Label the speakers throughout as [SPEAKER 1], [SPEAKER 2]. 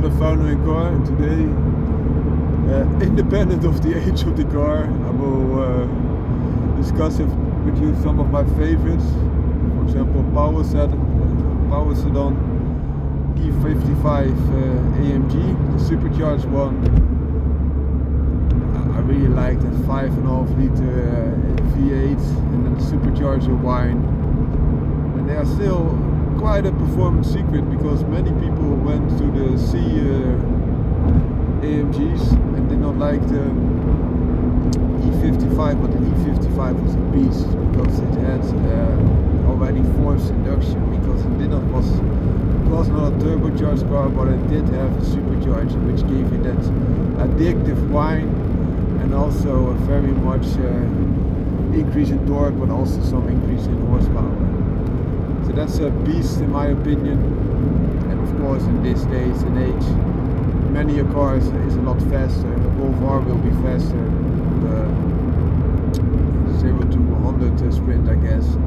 [SPEAKER 1] another foundering car, and today, independent of the age of the car, I will discuss with you some of my favorites. For example, power sedan E55 AMG, the supercharged one. I really like the 5.5 liter V8 and then the supercharger wine. And they are still quite a performance secret because many people went to the C AMGs and did not like the E55, but the E55 was a beast because it had already forced induction, because it was not a turbocharged car, but it did have a supercharger which gave you that addictive whine and also a very much increase in torque, but also some increase in horsepower. So that's a beast in my opinion. And of course in this days and age, many cars is a lot faster. Golf R will be faster, the 0 to 100 sprint I guess.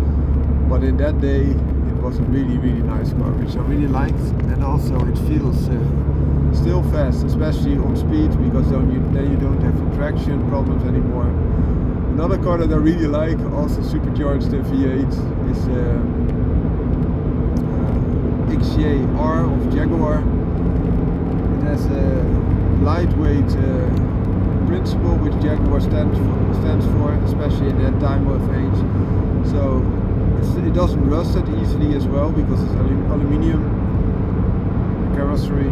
[SPEAKER 1] But in that day it was a really nice car, which I really liked, and also it feels still fast, especially on speed, because then you don't have traction problems anymore. Another car that I really like, also supercharged V8, is XJ-R of Jaguar. It has a lightweight principle which Jaguar stands for, especially in that time of age. So it doesn't rust that easily as well because it's aluminium carrossery.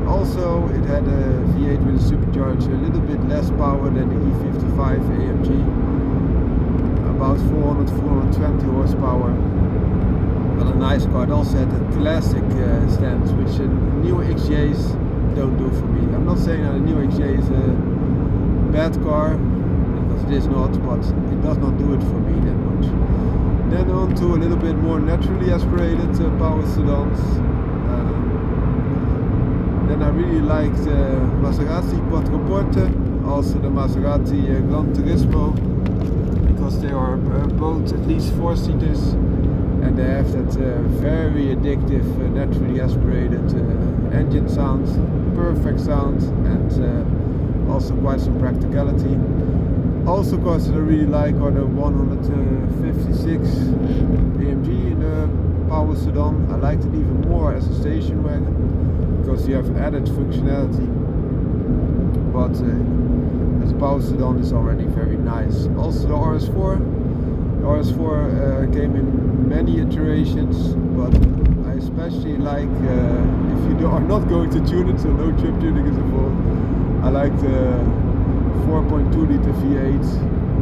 [SPEAKER 1] Also, it had a V8 with a supercharger, a little bit less power than the E55 AMG, about 420 horsepower. But a nice car. It also had a classic stance, which new XJs don't do for me. I'm not saying that a new XJ is a bad car, because it is not, but it does not do it for me that much. Then on to a little bit more naturally aspirated power sedans. Then I really liked the Maserati Quattroporte, also the Maserati Gran Turismo, because they are both at least 4-seaters, and they have that very addictive, naturally aspirated engine sound, perfect sound, and also quite some practicality. Also cars that I really like are the 156 AMG in the power sedan. I liked it even more as a station wagon because you have added functionality, but as a power sedan is already very nice. Also the RS4. The RS4 came in many iterations, but I especially like, if you are not going to tune it, so no trip tuning is involved, I like the 4.2 liter V8,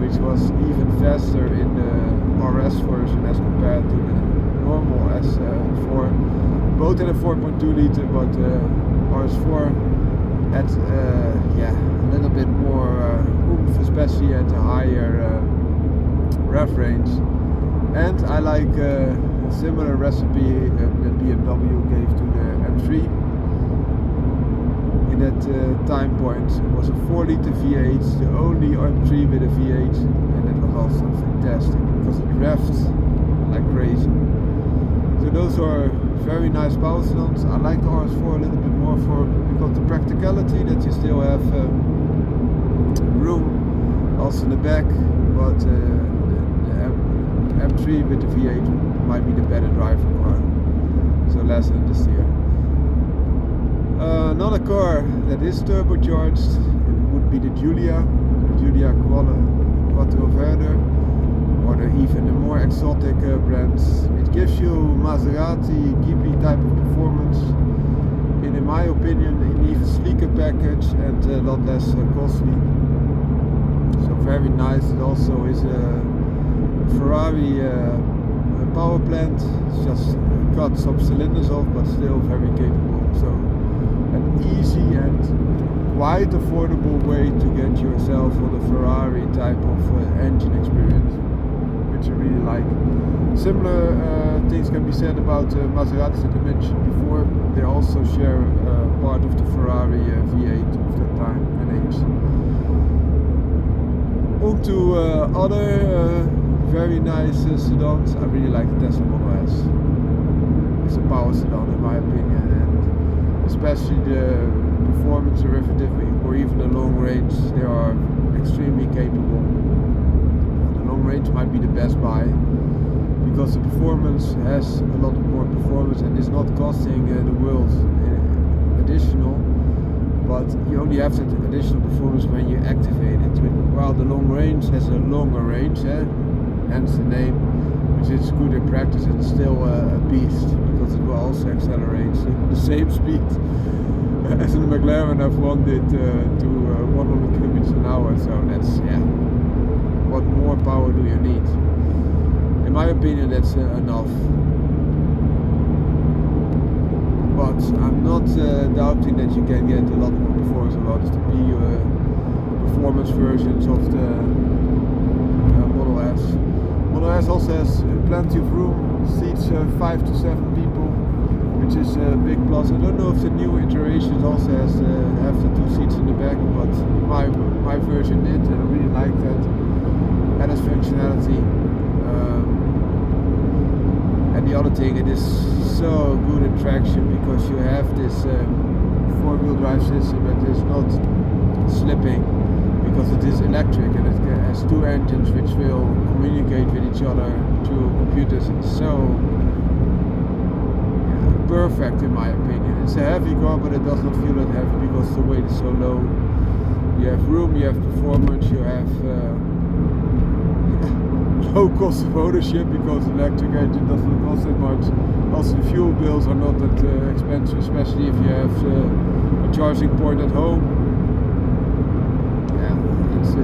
[SPEAKER 1] which was even faster in the RS version as compared to the normal S4. Both had a 4.2 liter, but RS4 had a little bit more oomph, especially at a higher rev range. And I like a similar recipe that BMW gave to the M3. In that time point, it was a 4 liter V8, the only M3 with a V8, and it was also fantastic because it revved like crazy. So those are very nice power sedans. I like the RS4 a little bit more because the practicality that you still have room also in the back, but the M3 with the V8 might be the better driving car, so less in the steer. Another car that is turbocharged would be the Giulia Quattro Verde, or even the more exotic brands. It gives you Maserati GP type of performance, and in my opinion an even sleeker package and a lot less costly. So very nice. It also is a Ferrari power plant. It's just cut some cylinders off, but still very capable. So an easy and quite affordable way to get yourself on a Ferrari type of engine experience, which I really like. Similar things can be said about Maseratis that I mentioned before. They also share part of the Ferrari V8 of that time and age. On to other very nice sedans. I really like the Tesla Model S. makes a power sedan in my opinion, and especially the performance derivative or even the long range, they are extremely capable. The long range might be the best buy because the performance has a lot more performance and is not costing the world additional, but you only have that additional performance when you activate it. While the long range has a longer range, hence the name, which is good in practice, and still a beast because it will also accelerate the same speed as in the McLaren F1 did to 100 kilometers an hour. So that's, what more power do you need? In my opinion, that's enough. But I'm not doubting that you can get a lot more performance about it to be performance versions of the Model S. Model S also has plenty of room, seats 5 to 7 people, which is a big plus. I don't know if the new iterations also have the 2 seats in the back, but my version did, and I really like that. That has functionality. And the other thing, it is so good in traction because you have this 4-wheel drive system that is not slipping because it is electric, and it has 2 engines which will communicate with each other through computers. It's so perfect in my opinion. It's a heavy car, but it does not feel that heavy because the weight is so low. You have room, you have performance, you have low cost of ownership because the electric engine doesn't cost that much. Also the fuel bills are not that expensive, especially if you have a charging point at home. It's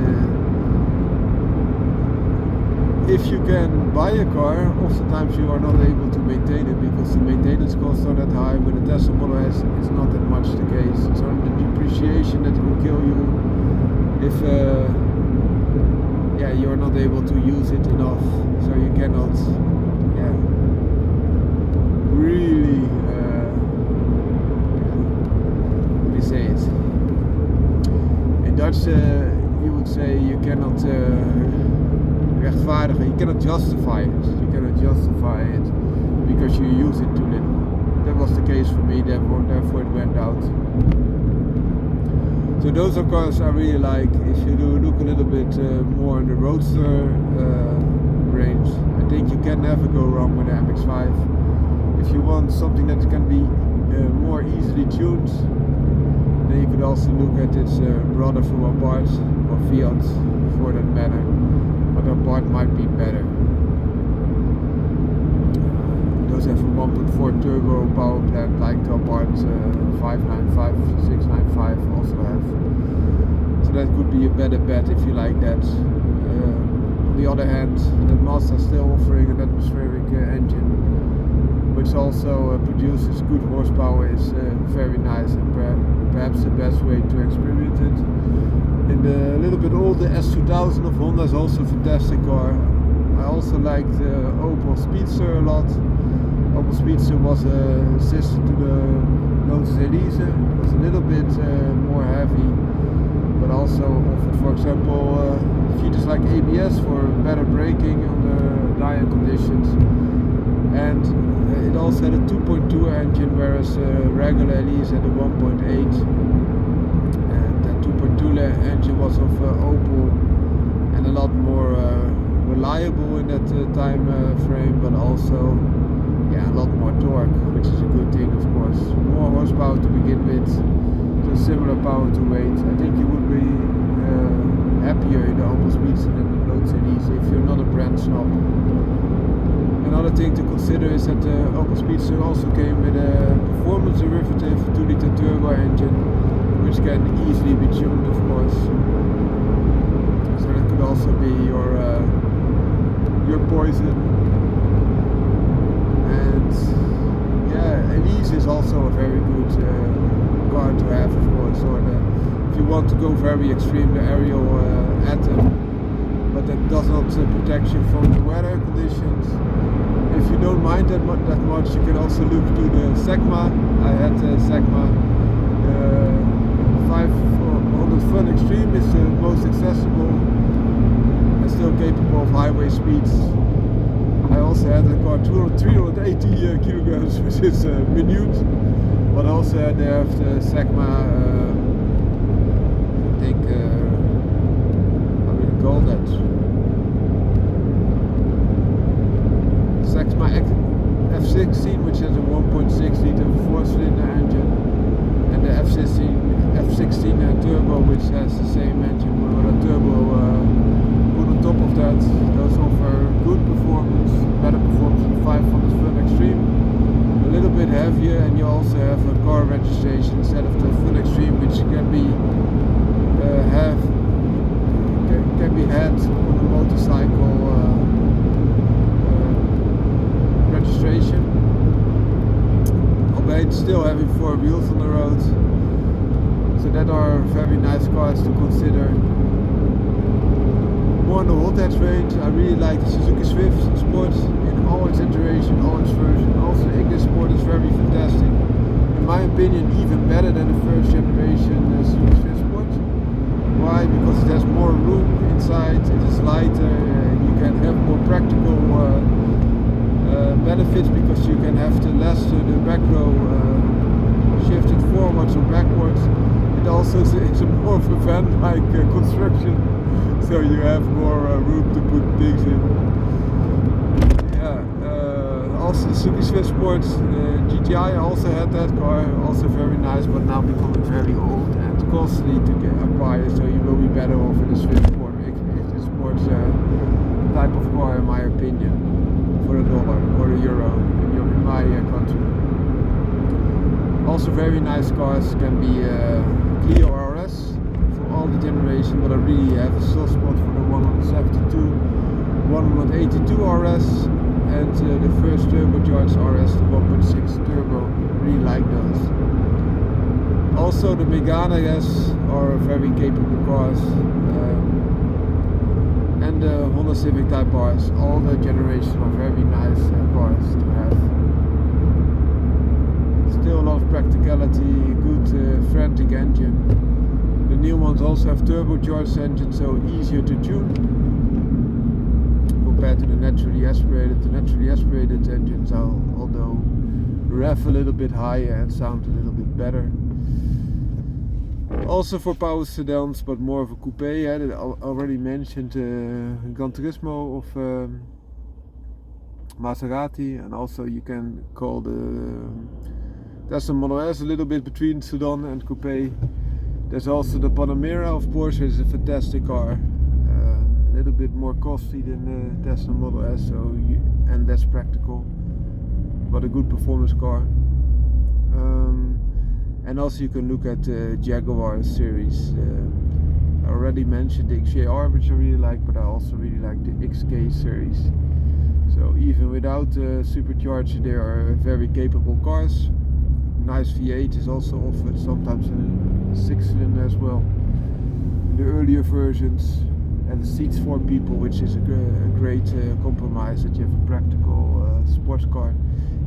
[SPEAKER 1] if you can buy a car, oftentimes you are not able to maintain it because the maintenance costs are that high. With a Tesla Model S, it's not that much the case. It's only the depreciation that will kill you if you're not able to use it enough, so you cannot really let me say it in Dutch, you would say you cannot rechtvaardigen, you cannot justify it because you use it too little. That was the case for me, therefore it went out. So those are cars I really like. If you do look a little bit more in the roadster range, I think you can never go wrong with the MX-5. If you want something that can be more easily tuned, then you could also look at its brother from Abarth or Fiat for that matter, but Abarth might be better. Those have a 1.4 turbo power plant like the Abarth 595, 695 also have. So that could be a better bet if you like that. On the other hand, the Mazda is still offering an atmospheric engine, which also produces good horsepower, is very nice, and perhaps the best way to experience it. In the little bit older S2000 of Honda is also a fantastic car. I also like the Opel Speedster a lot. Opel Speedster was a sister to the Lotus Elise. It was a little bit more heavy, but also offered, for example, features like ABS for better braking under dire conditions. And it also had a 2.2 engine, whereas regular Elise had a 1.8. And that 2.2 engine was of Opel and a lot more reliable in that time frame, but also a lot more torque, which is a good thing, of course. More horsepower to begin with, to similar power to weight. I think you would be happier in the Opel Speedster than the Lotus Elise if you're not a brand snob. Another thing to consider is that the Opel Speedster also came with a performance derivative 2-liter turbo engine, which can easily be tuned, of course. So that could also be your poison. And Elise is also a very good car to have, of course. Or if you want to go very extreme, the Ariel Atom, but that does not protect you from the weather conditions. If you don't mind that much, you can also look to the Segma. I had the Segma 500 Fun Extreme is the most accessible and still capable of highway speeds. I I also had a car 380 kilograms, which is minute, but also they have the Sigma, I think, how do you call that? Sigma F16, which has a 1.6 liter 4-cylinder engine, and the F16 turbo, which has the same engine with a turbo put on top of that. Those offer good performance, better performance than the 500 Fun Extreme. A little bit heavier, and you also have a car registration instead of the Fun Extreme, which can be had on a motorcycle registration. Albeit still having 4 wheels on the road. So that are very nice cars to consider. More on the hothatch range, I really like the Suzuki Swift Sport in all its iteration, all its version. Also the Ignis Sport is very fantastic. In my opinion, even better than the first generation Suzuki Swift Sport. Why? Because it has more room inside, it is lighter, you can have more practical benefits because you can have the the back row shifted forwards or backwards. It also is a more of a van-like construction, so you have more room to put things in. Yeah, also the Suzuki Swift Sport GTI also had that car, also very nice, but now becoming very old and costly to acquire, so you will be better off in the Swift Sport, Sport type of car, in my opinion, for the dollar or the euro in my country. Also very nice cars can be Clio RS for all the generation, but I really have a soft spot for the 172, 182 RS and the first turbocharged RS, the 1.6 turbo. Really like those. Also the Megane are very capable cars, and the Honda Civic Type Rs. All the generations are very nice cars to have. Still a lot of practicality, good frantic engine. The new ones also have turbocharged engines, so easier to tune compared to the naturally aspirated. The naturally aspirated engines, although rev a little bit higher and sound a little bit better. Also for power sedans, but more of a coupe. I already mentioned Gran Turismo of Maserati, and also you can call there's a Model S a little bit between sedan and coupe. There's also the Panamera of Porsche, is a fantastic car. A little bit more costly than the Tesla Model S, and less practical, but a good performance car. And also you can look at the Jaguar series. I already mentioned the XJR, which I really like, but I also really like the XK series. So even without the supercharger, they are very capable cars. Nice V8 is also offered, sometimes a 6-cylinder as well in the earlier versions, and the seats for people, which is a great compromise that you have a practical sports car.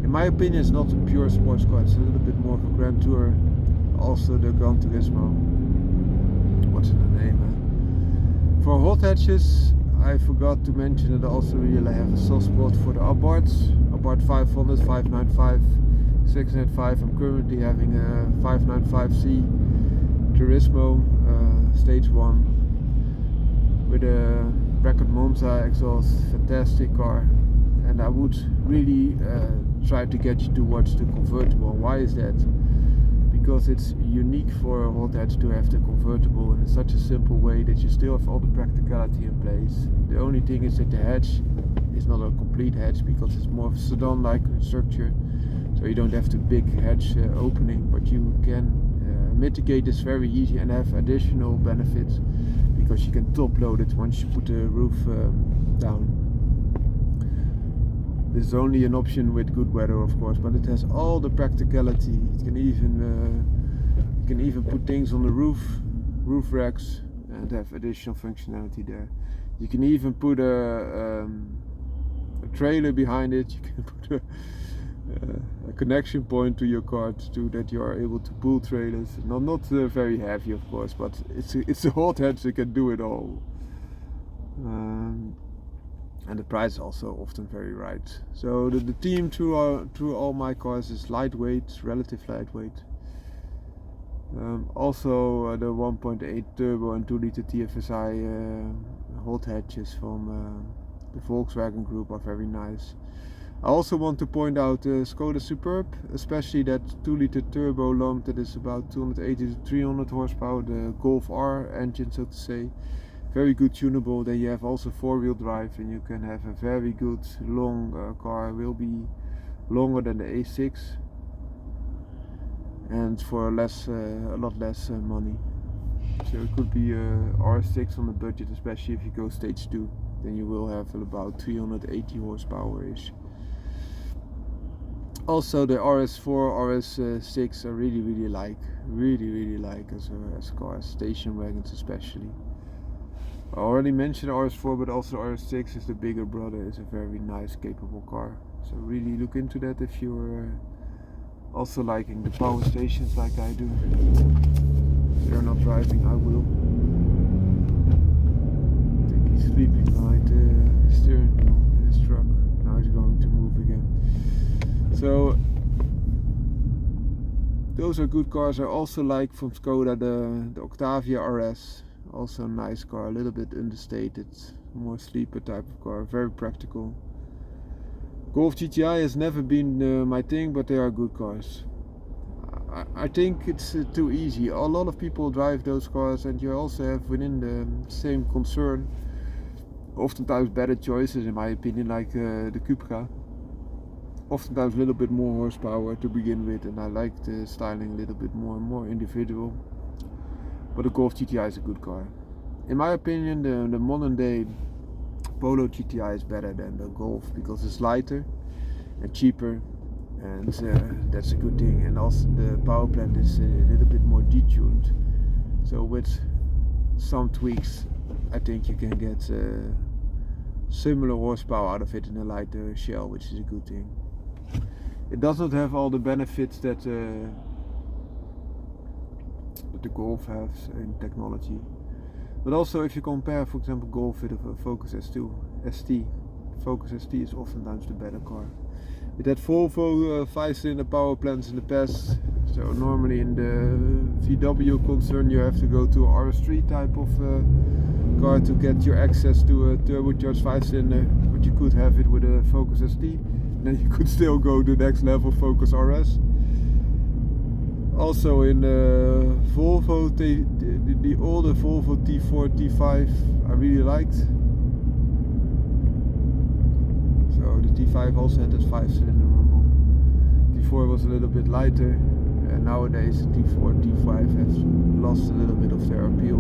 [SPEAKER 1] In my opinion, it's not a pure sports car, it's a little bit more of a Grand Tour. Also the Gran Turismo, what's in the name? For hot hatches, I forgot to mention that I also really have a soft spot for the Abarths, Abarth 500, 595, 695. I'm currently having a 595C Turismo Stage 1 with a bracket Monza exhaust, fantastic car, and I would really try to get you towards the convertible. Why is that? Because it's unique for a hot hatch to have the convertible in such a simple way that you still have all the practicality in place. The only thing is that the hatch is not a complete hatch because it's more of a sedan-like structure, so you don't have the big hatch opening, but you can mitigate this very easy and have additional benefits because you can top load it once you put the roof down. This is only an option with good weather, of course, but it has all the practicality. It can even you can even put things on the roof racks and have additional functionality there. You can even put a trailer behind it. You can put a connection point to your car so that you are able to pull trailers. Not very heavy, of course, but it's a hot hatch that can do it all. and the price is also often very right. So the theme through all my cars is lightweight, relative lightweight. Also the 1.8 turbo and 2 liter TFSI hot hatches from the Volkswagen group are very nice. I also want to point out Skoda Superb, especially that 2 liter turbo lump that is about 280 to 300 horsepower, the Golf R engine, so to say. Very good tunable. Then you have also 4-wheel drive, and you can have a very good long car. Will be longer than the A6 and for a lot less money. So it could be a RS6 on the budget, especially if you go stage 2. Then you will have about 380 horsepower ish. Also the RS4, RS6 I really like as cars, station wagons especially. I already mentioned RS4, but also RS6 is the bigger brother, is a very nice, capable car. So really look into that if you're also liking the power stations like I do. If you're not driving, I will. I think he's sleeping behind the steering wheel in his truck. Now he's going to move again. So those are good cars. I also like from Skoda the Octavia RS. Also a nice car, a little bit understated, more sleeper type of car, very practical. Golf GTI has never been my thing, but they are good cars. I think it's too easy. A lot of people drive those cars, and you also have within the same concern oftentimes better choices, in my opinion, like the Cupra. Oftentimes a little bit more horsepower to begin with, and I like the styling a little bit more individual. But the Golf GTI is a good car. In my opinion, the modern day Polo GTI is better than the Golf because it's lighter and cheaper, and that's a good thing. And also the power plant is a little bit more detuned. So with some tweaks, I think you can get similar horsepower out of it in a lighter shell, which is a good thing. It does not have all the benefits that the Golf has in technology, but also if you compare, for example, Golf with a Focus ST, Focus ST is oftentimes the better car. It had Volvo 5-cylinder power plants in the past, so normally in the VW concern you have to go to a RS3 type of car to get your access to a turbocharged 5-cylinder, but you could have it with a Focus ST, and then you could still go to the next level, Focus RS. Also in Volvo, the older Volvo T4, T5 I really liked. So the T5 also had that 5-cylinder rumble. T4 was a little bit lighter, and nowadays the T4, T5 have lost a little bit of their appeal.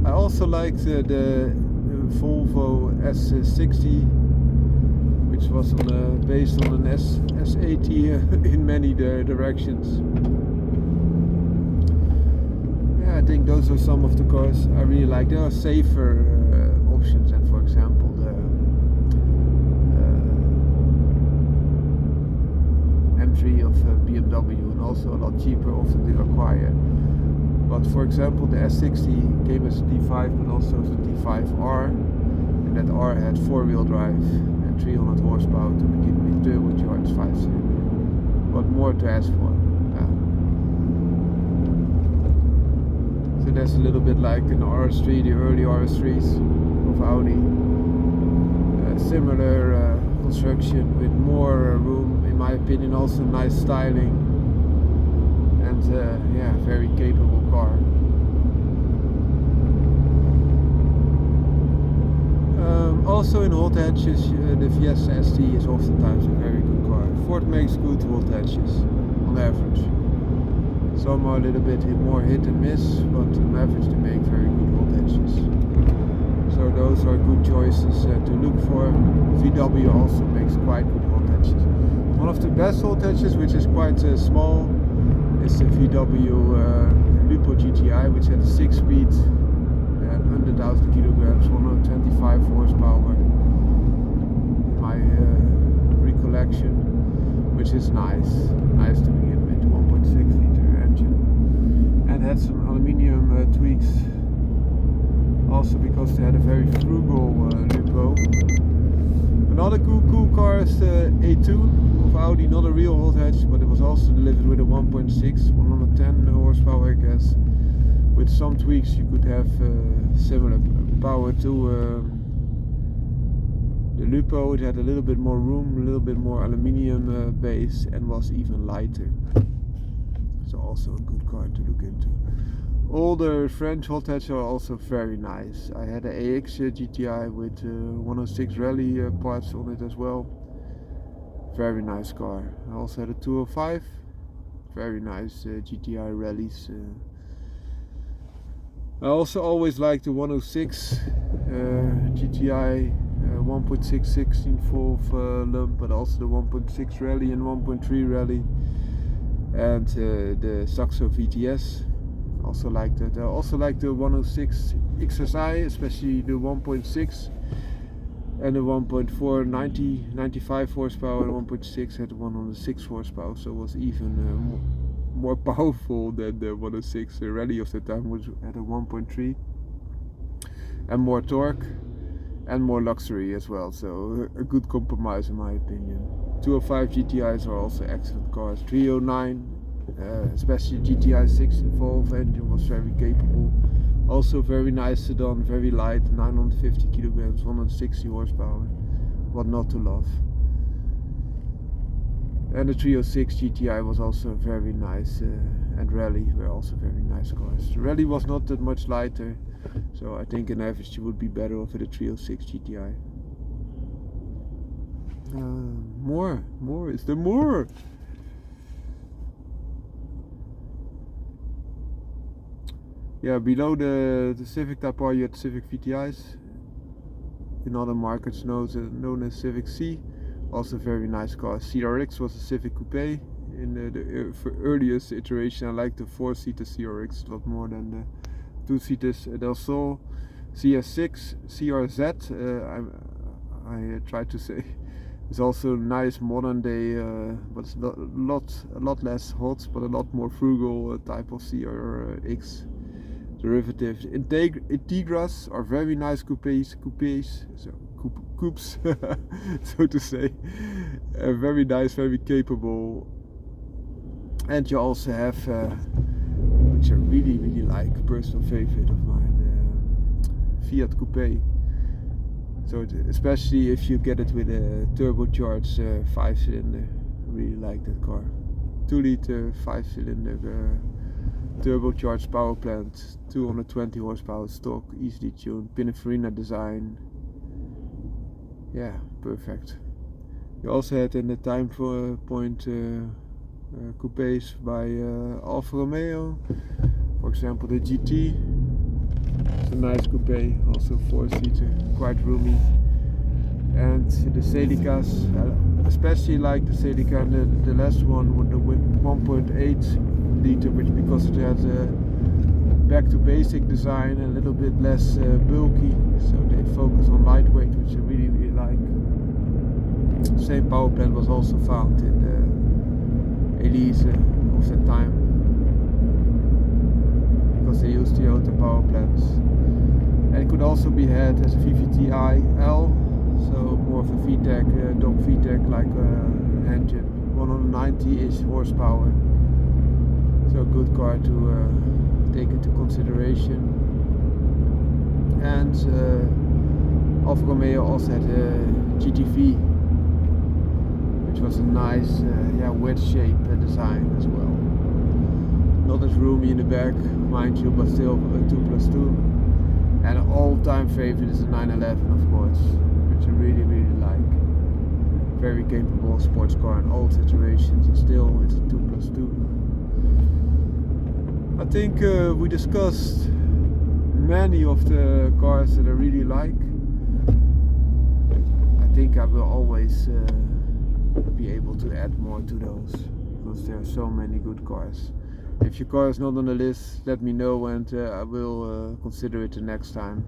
[SPEAKER 1] I also liked the Volvo S60, which was based on an S80 in many directions. I think those are some of the cars I really like. There are safer options, and for example the M3 of BMW, and also a lot cheaper often to acquire. But for example the S60 came as a T5, but also as a T5R, and that R had 4-wheel drive and 300 horsepower to begin with, turbocharged 5-cylinder. What more to ask for? So that's a little bit like an RS3, the early RS3s of Audi. Similar construction with more room, in my opinion, also nice styling, and yeah, very capable car. Also in hot hatches, the Fiesta ST is oftentimes a very good car. Ford makes good hot hatches on average. Some are a little bit more hit and miss, but on average they make very good hot hatches. So those are good choices to look for. VW also makes quite good hot hatches. One of the best hot hatches, which is quite small, is the VW Lupo GTI, which had a 6-speed and 100,000 kilograms, 125 horsepower in my recollection, which is nice to begin with. 1.6 liter engine, and had some aluminium tweaks, also because they had a very frugal Lupo. Another cool car is the A2 of Audi, not a real hot hatch, but it was also delivered with a 1.6, 110 horsepower, I guess. With some tweaks you could have similar power to the Lupo. It had a little bit more room, a little bit more aluminium base, and was even lighter. So also a good car to look into. All the French hot hatches are also very nice. I had an AX GTI with 106 rally parts on it as well. Very nice car. I also had a 205. Very nice GTI rallies. I also always liked the 106 GTI 1.6 16/4 lump, but also the 1.6 rally and 1.3 rally, and the Saxo VTS. Also like that. I also like the 106 XSI, especially the 1.6 and the 1.4 95 horsepower, and 1.6 had 106 horsepower, so it was even more powerful than the 106 rally of the time, which had a 1.3, and more torque and more luxury as well. So a good compromise in my opinion. 205 GTIs are also excellent cars. 309. Especially GTI 16-valve engine was very capable. Also very nice sedan, very light, 950 kilograms, 160 horsepower. What not to love. And the 306 GTI was also very nice, and Rally were also very nice cars. The Rally was not that much lighter, so I think on average you would be better off with a 306 GTI. More, is there more? Yeah, below the Civic Type R you had Civic VTIs, in other markets known as Civic C, also very nice car. CRX was a Civic Coupe. In the earliest iteration I liked the 4-seater CRX a lot more than the 2-seaters. Del Sol, CS6, CRZ, I tried to say. It's also a nice modern day, but it's a lot less hot, but a lot more frugal type of CRX. Derivatives. Integras are very nice coupes, so coupes, so to say. Very nice, very capable. And you also have, which I really like, a personal favorite of mine, Fiat Coupe. So especially if you get it with a turbocharged 5-cylinder, I really like that car. 2-liter 5-cylinder. Turbocharged power plant, 220 horsepower stock, easily tuned, Pininfarina design. Yeah, perfect. You also had in the time point coupes by Alfa Romeo, for example the GT. It's a nice coupe, also 4-seater, quite roomy. And the Celicas, especially like the Celica and the last one with the 1.8 liter, which because it has a back to basic design and a little bit less bulky, so they focus on lightweight, which I really like. Same power plant was also found in the Elise of that time, because they used the Toyota power plants. And it could also be had as a VVT-i L, so more of a VTEC, dog VTEC like engine, 190-ish horsepower. So a good car to take into consideration. And Alfa Romeo also had a GTV, which was a nice wedge shape design as well. Not as roomy in the back, mind you, but still a 2+2. And an all-time favorite is the 911, of course, which I really like. Very capable sports car in all situations, and still it's a 2+2. I think we discussed many of the cars that I really like. I think I will always be able to add more to those, because there are so many good cars. If your car is not on the list, let me know, and I will consider it the next time.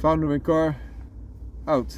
[SPEAKER 1] Founder and car, out.